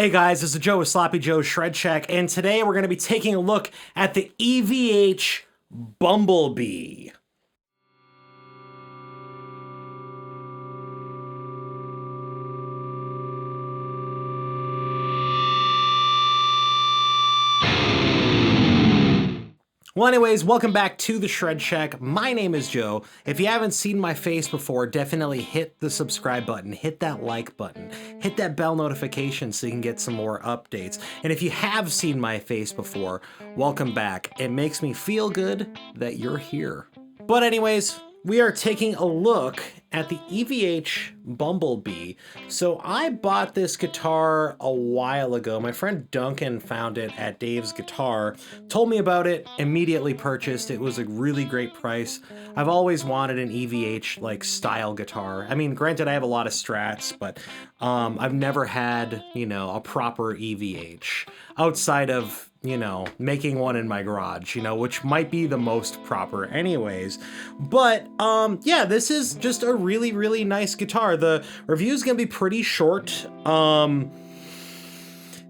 Hey guys, this is Joe with Sloppy Joe's Shred Shack, and today we're going to be taking a look at the EVH Bumblebee. Well, anyways, welcome back to the Shred Shack. My name is Joe. If you haven't seen my face before, definitely hit the subscribe button, hit that like button, hit that bell notification so you can get some more updates. And if you have seen my face before, welcome back. It makes me feel good that you're here. But anyways, we are taking a look at the EVH Bumblebee. So I bought this guitar a while ago. My friend Duncan found it at Dave's Guitar, told me about it, immediately purchased. It was a really great price. I've always wanted an EVH like style guitar. I mean, granted, I have a lot of Strats, but I've never had, you know, a proper EVH outside of, you know, making one in my garage, you know, which might be the most proper anyways. But yeah, this is just a really, really nice guitar. The review is gonna be pretty short.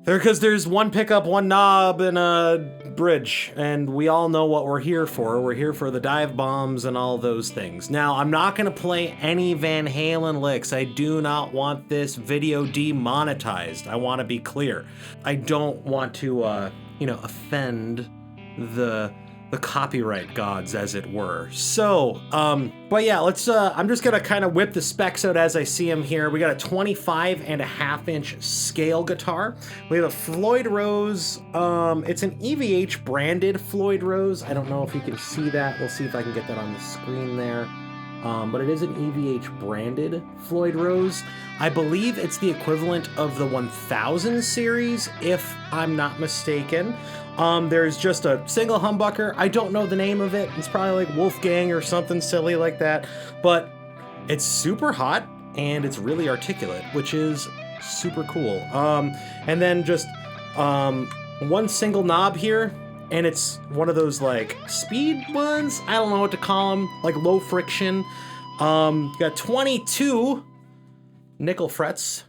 Because there's one pickup, one knob, and a bridge, and we all know what we're here for. We're here for the dive bombs and all those things. Now, I'm not gonna play any Van Halen licks. I do not want this video demonetized. I wanna be clear. I don't want to, you know, offend the copyright gods, as it were. So, but yeah, let's, I'm just gonna kind of whip the specs out as I see them here. We got a 25.5-inch scale guitar. We have a Floyd Rose, it's an EVH branded Floyd Rose. I don't know if you can see that. We'll see if I can get that on the screen there. But it is an EVH branded Floyd Rose. I believe it's the equivalent of the 1000 series, if I'm not mistaken. There's just a single humbucker. I don't know the name of it. It's probably like Wolfgang or something silly like that. But it's super hot and it's really articulate, which is super cool. And then just one single knob here. And it's one of those like speed ones. I don't know what to call them, like low friction. Got 22 nickel frets.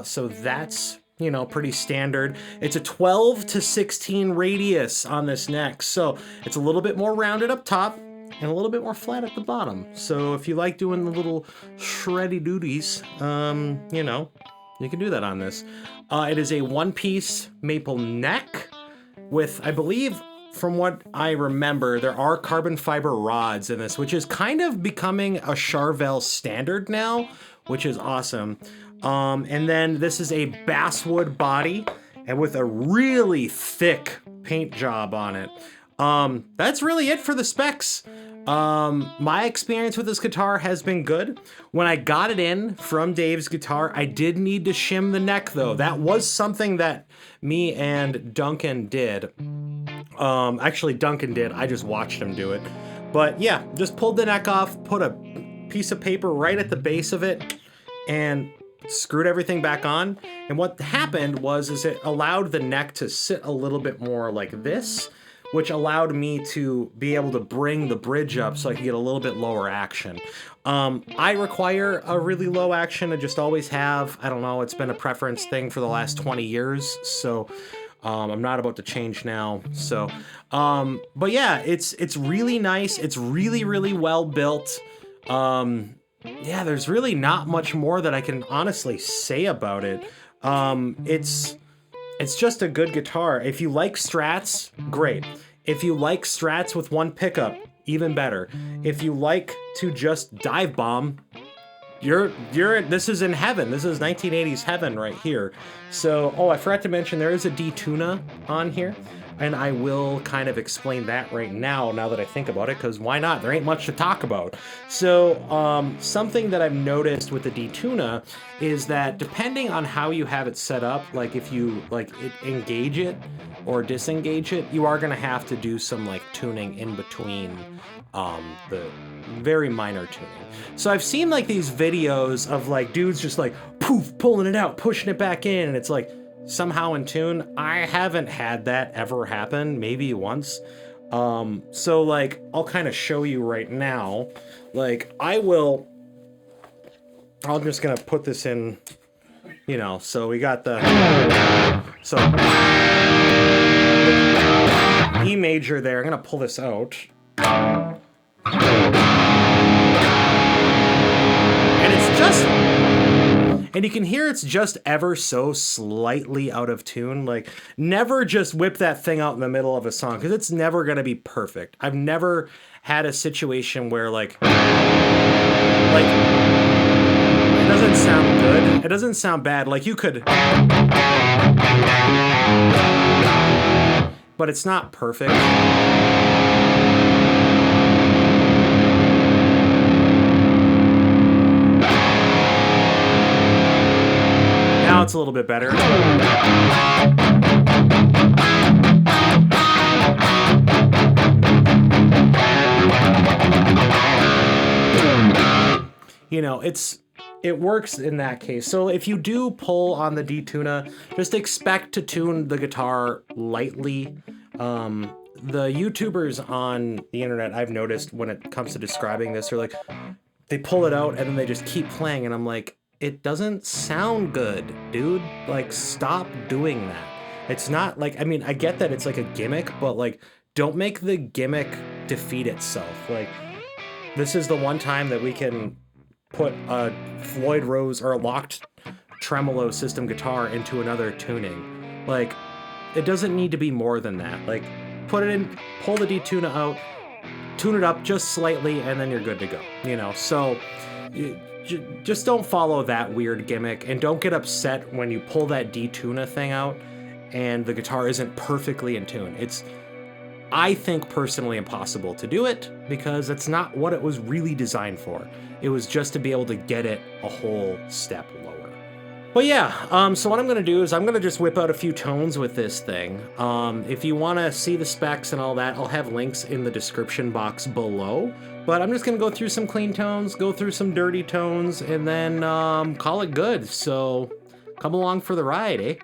So that's, you know, pretty standard. It's a 12 to 16 radius on this neck. So it's a little bit more rounded up top and a little bit more flat at the bottom. So if you like doing the little shreddy duties, you know, you can do that on this. It is a one-piece maple neck with, I believe, from what I remember, there are carbon fiber rods in this, which is kind of becoming a Charvel standard now, which is awesome. And then this is a basswood body and with a really thick paint job on it. That's really it for the specs. My experience with this guitar has been good. When I got it in from Dave's Guitar, I did need to shim the neck though. That was something that me and Duncan did. Actually Duncan did, I just watched him do it. But yeah, just pulled the neck off, put a piece of paper right at the base of it, and screwed everything back on. And what happened was it allowed the neck to sit a little bit more like this, which allowed me to be able to bring the bridge up so I could get a little bit lower action. I require a really low action, I just always have. I don't know, it's been a preference thing for the last 20 years, so I'm not about to change now. So, but yeah, it's really nice. It's really, really well built. Yeah, there's really not much more that I can honestly say about it. It's just a good guitar. If you like Strats, great. If you like Strats with one pickup, even better. If you like to just dive bomb, this is in heaven. This is 1980s heaven right here. So, oh, I forgot to mention there is a D-Tuna on here, and I will kind of explain that right now that I think about it, because why not? There ain't much to talk about. So, something that I've noticed with the D-Tuna is that depending on how you have it set up, like if you engage it or disengage it, you are gonna have to do some like tuning in between, the very minor tuning. So I've seen like these videos of like dudes just like poof, pulling it out, pushing it back in, and it's like somehow in tune. I haven't had that ever happen, maybe once. So like I'll kind of show you right now. Like I'm just gonna put this in You know, so we got the so E major there. I'm gonna pull this out. And it's just, and you can hear it's just ever so slightly out of tune. Like, never just whip that thing out in the middle of a song, because it's never gonna be perfect. I've never had a situation where like it doesn't sound good. It doesn't sound bad. Like you could, but it's not perfect. Now it's a little bit better. You know, it works in that case. So if you do pull on the D-Tuna, just expect to tune the guitar lightly. The YouTubers on the internet, I've noticed when it comes to describing this, are like, they pull it out and then they just keep playing, and I'm like, it doesn't sound good, dude. Like, stop doing that. It's not like, I mean, I get that it's like a gimmick, but like, don't make the gimmick defeat itself. Like, this is the one time that we can put a Floyd Rose or a locked tremolo system guitar into another tuning. Like, it doesn't need to be more than that. Like, put it in, pull the D-Tuna out, tune it up just slightly, and then you're good to go, you know? So just don't follow that weird gimmick, and don't get upset when you pull that D-Tuna thing out and the guitar isn't perfectly in tune. It's, I think, personally impossible to do it, because that's not what it was really designed for. It was just to be able to get it a whole step lower. But yeah, so what I'm gonna do is I'm gonna just whip out a few tones with this thing. If you wanna see the specs and all that, I'll have links in the description box below. But I'm just gonna go through some clean tones, go through some dirty tones, and then call it good. So come along for the ride, eh?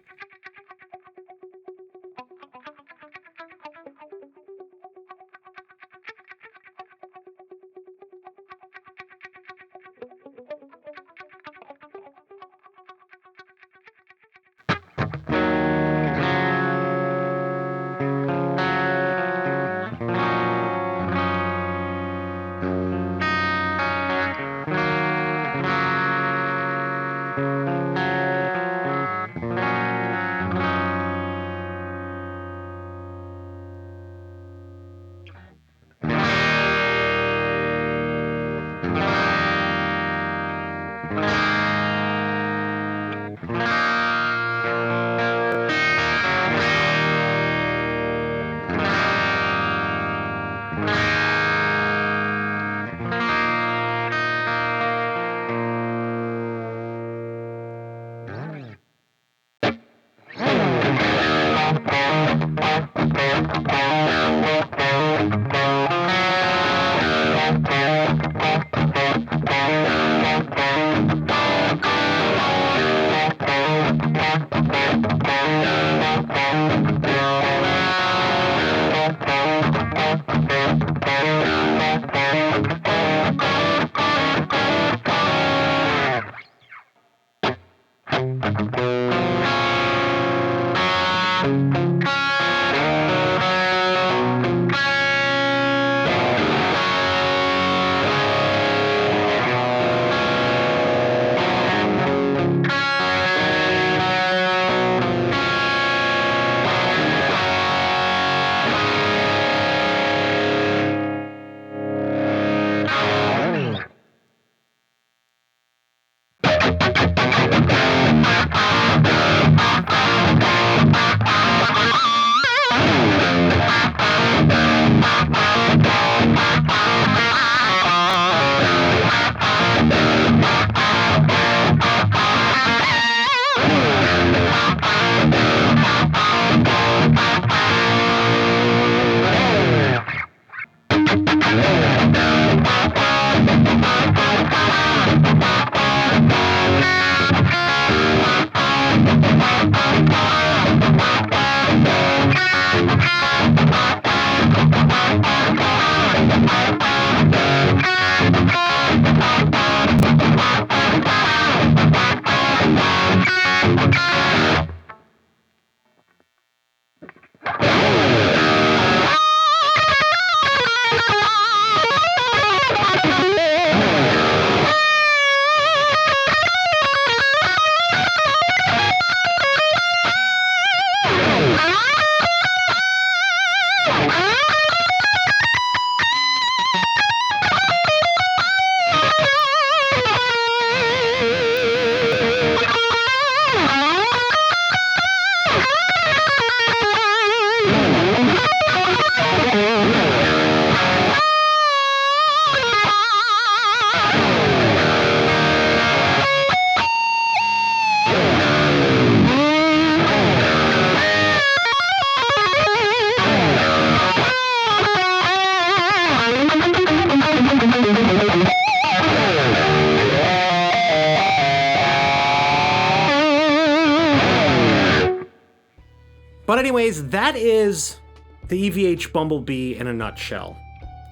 But anyways, that is the EVH Bumblebee in a nutshell.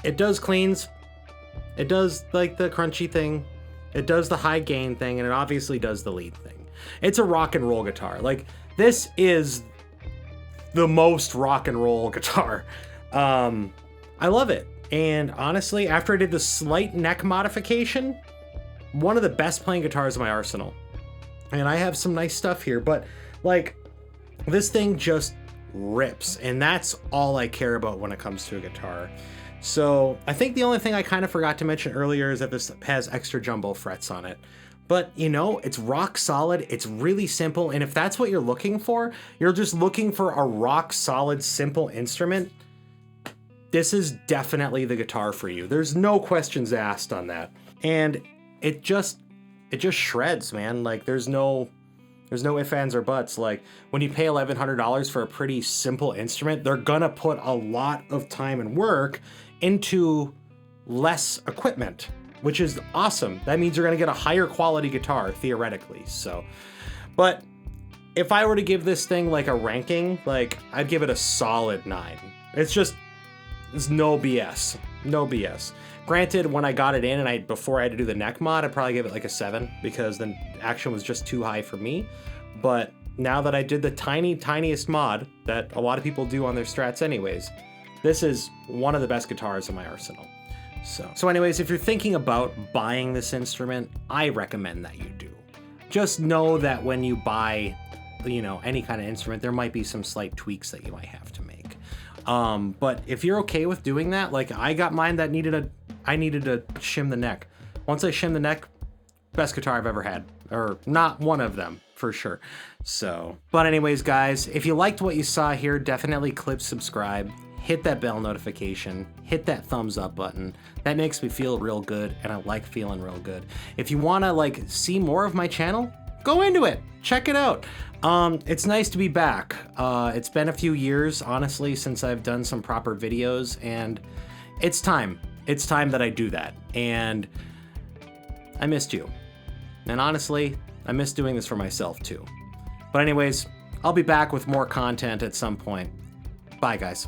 It does cleans. It does like the crunchy thing. It does the high gain thing, and it obviously does the lead thing. It's a rock and roll guitar. Like, this is the most rock and roll guitar. I love it. And honestly, after I did the slight neck modification, one of the best playing guitars in my arsenal. And I have some nice stuff here, but like, this thing just rips, and that's all I care about when it comes to a guitar. So I think the only thing I kind of forgot to mention earlier is that this has extra jumbo frets on it. But you know, it's rock solid, it's really simple, and if that's what you're looking for, you're just looking for a rock solid, simple instrument, this is definitely the guitar for you. There's no questions asked on that. And it just shreds, man. Like, there's no ifs, ands, or buts. Like, when you pay $1,100 for a pretty simple instrument, they're gonna put a lot of time and work into less equipment, which is awesome. That means you're gonna get a higher quality guitar, theoretically. So, but if I were to give this thing like a ranking, like, I'd give it a solid 9. It's no BS, no BS. Granted, when I got it in and before I had to do the neck mod, I'd probably give it like a 7 because the action was just too high for me. But now that I did the tiniest mod that a lot of people do on their Strats anyways, this is one of the best guitars in my arsenal. So anyways, if you're thinking about buying this instrument, I recommend that you do. Just know that when you buy, you know, any kind of instrument, there might be some slight tweaks that you might have to make. But if you're okay with doing that, like I got mine that I needed to shim the neck. Once I shim the neck, best guitar I've ever had, or not one of them for sure. So, but anyways, guys, if you liked what you saw here, definitely click subscribe, hit that bell notification, hit that thumbs up button. That makes me feel real good, and I like feeling real good. If you want to like see more of my channel, go into it, check it out. It's nice to be back. It's been a few years, honestly, since I've done some proper videos, and it's time. It's time that I do that, and I missed you. And honestly, I miss doing this for myself too. But anyways, I'll be back with more content at some point. Bye, guys.